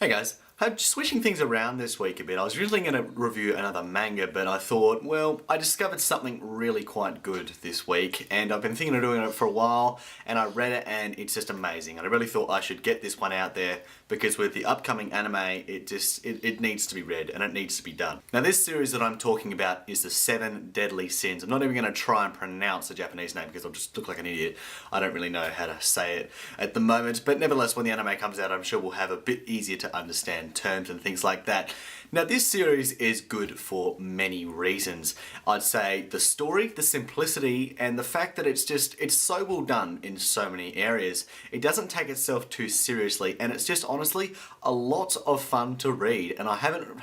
Hey guys, I'm switching things around this week a bit. I was originally going to review another manga, but I thought, well, I discovered something really quite good this week, and I've been thinking of doing it for a while, and I read it, and it's just amazing. And I really thought I should get this one out there, because with the upcoming anime, it needs to be read, and it needs to be done. Now this series that I'm talking about is the 7 Deadly Sins. I'm not even going to try and pronounce the Japanese name, because I'll just look like an idiot. I don't really know how to say it at the moment, but nevertheless, when the anime comes out, I'm sure we'll have a bit easier to understand terms and things like that. Now this series is good for many reasons. I'd say the story, the simplicity, and the fact that it's so well done in so many areas. It doesn't take itself too seriously, and it's just honestly a lot of fun to read. And I haven't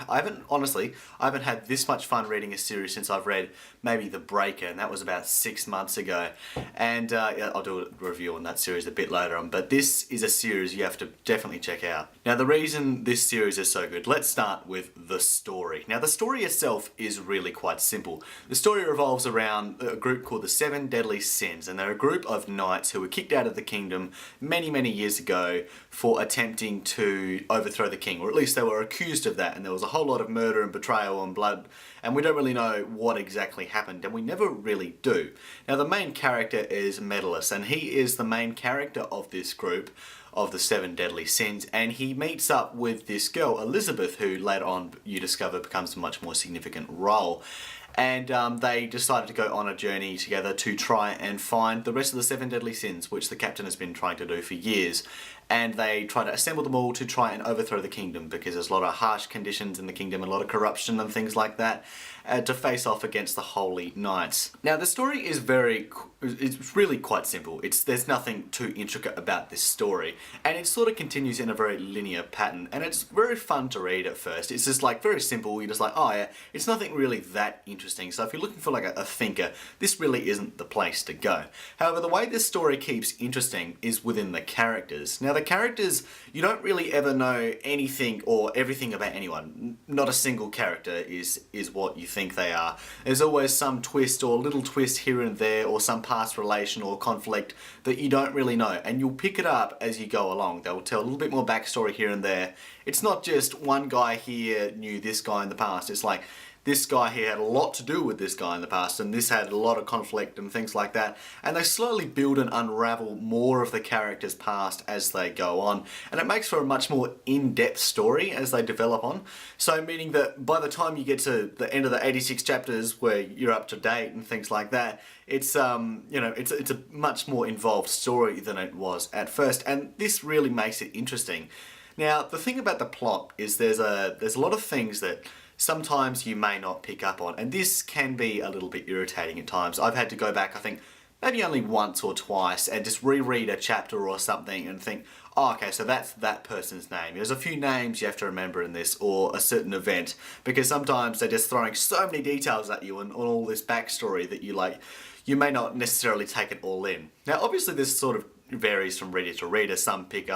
had this much fun reading a series since I've read maybe The Breaker, and that was about 6 months ago. And yeah, I'll do a review on that series a bit later on, but this is a series you have to definitely check out. Now the reason this series is so good, let's start with the story. Now the story itself is really quite simple. The story revolves around a group called the 7 Deadly Sins, and they're a group of knights who were kicked out of the kingdom many years ago for attempting to overthrow the king, or at least they were accused of that, and there was a whole lot of murder and betrayal and blood, and we don't really know what exactly happened, and we never really do. Now the main character is Medalist, and he is the main character of this group of the 7 Deadly Sins, and he meets up with this girl, Elizabeth, who later on you discover becomes a much more significant role. And they decided to go on a journey together to try and find the rest of the 7 Deadly Sins, which the captain has been trying to do for years. And they try to assemble them all to try and overthrow the kingdom, because there's a lot of harsh conditions in the kingdom, a lot of corruption and things like that, to face off against the Holy Knights. Now the story is it's really quite simple. There's nothing too intricate about this story, and it sort of continues in a very linear pattern, and it's very fun to read at first. It's just like very simple. You're just like, oh yeah, it's nothing really that interesting. So if you're looking for like a thinker, this really isn't the place to go. However, the way this story keeps interesting is within the characters. Now the characters, you don't really ever know anything or everything about anyone. Not a single character is what you think they are. There's always some twist or little twist here and there, or some past relation or conflict that you don't really know, and you'll pick it up as you go along. They'll tell a little bit more backstory here and there. It's not just one guy here knew this guy in the past. It's like, this guy here had a lot to do with this guy in the past, and this had a lot of conflict and things like that. And they slowly build and unravel more of the character's past as they go on. And it makes for a much more in-depth story as they develop on. So meaning that by the time you get to the end of the 86 chapters where you're up to date and things like that, it's it's a much more involved story than it was at first. And this really makes it interesting. Now, the thing about the plot is there's a lot of things that sometimes you may not pick up on, and this can be a little bit irritating at times. I've had to go back, I think, maybe only once or twice, and just reread a chapter or something and think, oh, okay, so that's that person's name. There's a few names you have to remember in this, or a certain event, because sometimes they're just throwing so many details at you and all this backstory that you may not necessarily take it all in. Now, obviously this sort of varies from reader to reader. Some pick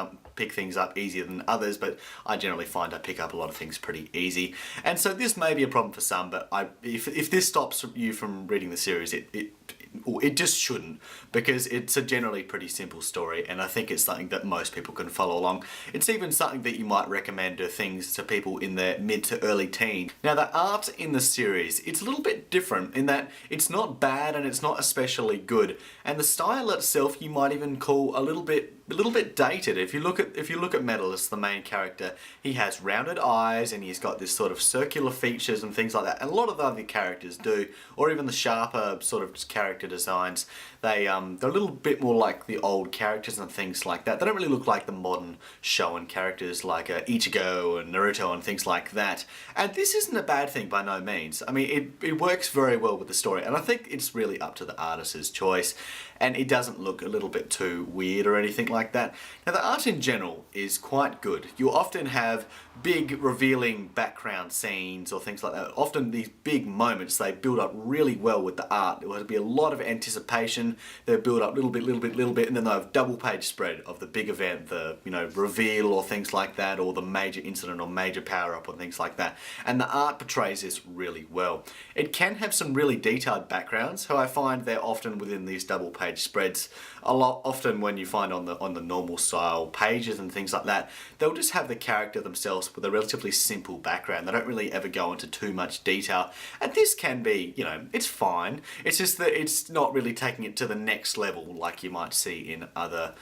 things up easier than others, but I generally find I pick up a lot of things pretty easy. And so this may be a problem for some, but if this stops you from reading the series, it just shouldn't, because it's a generally pretty simple story, and I think it's something that most people can follow along. It's even something that you might recommend to people in their mid to early teens. Now the art in the series, it's a little bit different in that it's not bad and it's not especially good, and the style itself you might even call a little bit dated. If you look at Medalist, the main character, he has rounded eyes and he's got this sort of circular features and things like that, and a lot of the other characters do, or even the sharper sort of character designs. They're a little bit more like the old characters and things like that. They don't really look like the modern Shonen characters like Ichigo and Naruto and things like that. And this isn't a bad thing by no means. I mean, it works very well with the story, and I think it's really up to the artist's choice, and it doesn't look a little bit too weird or anything like that. Now the art in general is quite good. You often have big revealing background scenes or things like that. Often these big moments, they build up really well with the art. There will be a lot of anticipation, action. They build up little bit, and then they have double page spread of the big event, the reveal or things like that, or the major incident or major power up or things like that. And the art portrays this really well. It can have some really detailed backgrounds, so I find they're often within these double page spreads. Often when you find on the normal style pages and things like that, they'll just have the character themselves with a relatively simple background. They don't really ever go into too much detail. And this can be, it's fine. It's just that it's not really taking it to the next level like you might see in other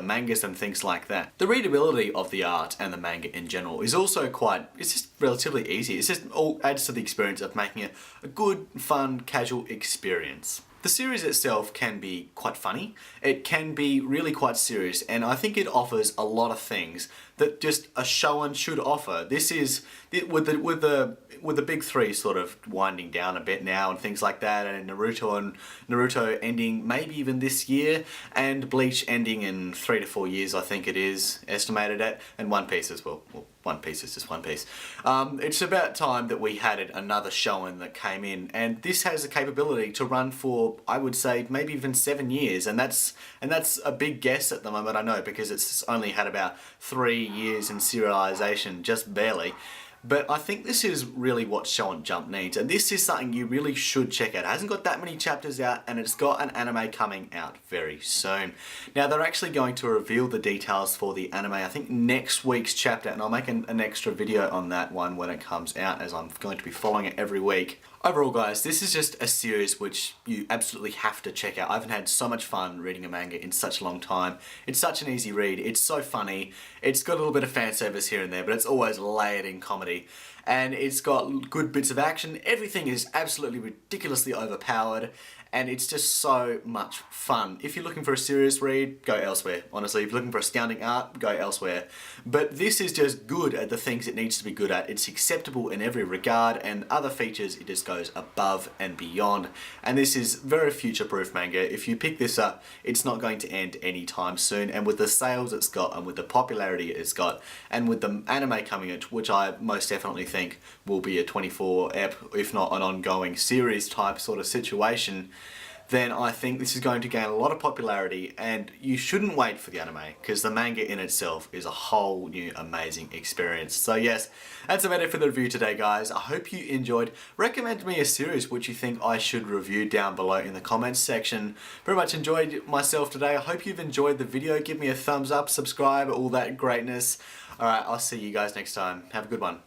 mangas and things like that. The readability of the art and the manga in general is also it's just relatively easy. It's just all adds to the experience of making it a good, fun, casual experience. The series itself can be quite funny, it can be really quite serious, and I think it offers a lot of things that just a shonen should offer. This is, with the big three sort of winding down a bit now and things like that, and Naruto ending maybe even this year, and Bleach ending in 3 to 4 years I think it is estimated at, and One Piece as well. One Piece is just One Piece. It's about time that we had another shonen that came in, and this has the capability to run for, I would say, maybe even 7 years, and that's a big guess at the moment, I know, because it's only had about 3 years in serialization, just barely. But I think this is really what Shonen Jump needs, and this is something you really should check out. It hasn't got that many chapters out, and it's got an anime coming out very soon. Now, they're actually going to reveal the details for the anime, I think next week's chapter, and I'll make an extra video on that one when it comes out, as I'm going to be following it every week. Overall, guys, this is just a series which you absolutely have to check out. I haven't had so much fun reading a manga in such a long time. It's such an easy read. It's so funny. It's got a little bit of fan service here and there, but it's always layered in comedy. And it's got good bits of action. Everything is absolutely ridiculously overpowered, and it's just so much fun. If you're looking for a serious read, go elsewhere. Honestly, if you're looking for astounding art, go elsewhere. But this is just good at the things it needs to be good at. It's acceptable in every regard, and other features, it just goes above and beyond. And this is very future-proof manga. If you pick this up, it's not going to end anytime soon. And with the sales it's got, and with the popularity it's got, and with the anime coming in, which I most definitely think will be a 24-ep, if not an ongoing series type sort of situation, then I think this is going to gain a lot of popularity, and you shouldn't wait for the anime, because the manga in itself is a whole new amazing experience. So yes, that's about it for the review today, guys. I hope you enjoyed. Recommend me a series which you think I should review down below in the comments section. Very much enjoyed myself today. I hope you've enjoyed the video. Give me a thumbs up, subscribe, all that greatness. Alright, I'll see you guys next time. Have a good one.